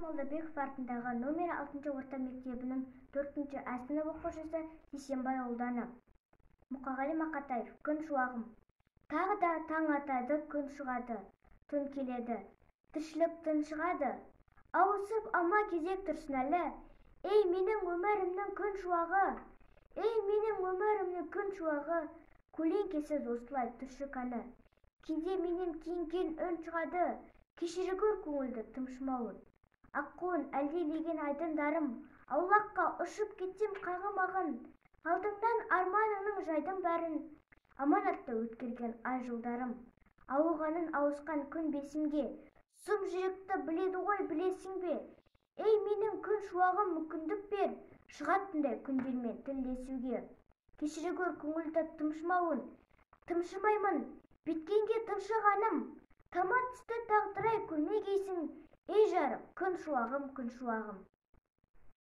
Молдабеков атындағы номер 6 орта мектебінің 4 А сынып оқушысы Сисенбай ұлданы. Мұқағали Мақатаев. Күн шуағым. Тағы да таң атады, күн шығады, түн келеді, тіршілік тыншығады. Ауысып алма кезек тұрсын әлі. Ей, менің өмірімнің күн шуағы! Ей, менің өмірімнің күн шуағы! Көлеңкесіз осылай түршік әні. Кейде менен киінген үн шығады, кешіргір көңілді тымшымауын. Аққуын әлдилеген айдындарым, аулаққа ұшып кетсем қағымағын. Алдыңнан арманыңның жайдың бәрін, аманатты өткерген ай жылдарым. Ауғанын ауысқан күн бесімге, сұм жүректі біледі ғой, білесің бе? Ей, менің күн шуағым, мүмкіндік бер, шығатындай күндермен тілдесуге. Кешіргір көңілді тымшымауын, тымшымаймын, биткенге тыншығаным. Тама түсті тағдырай көрмегейсің, ей жарым, күн шуағым, күн шуағым.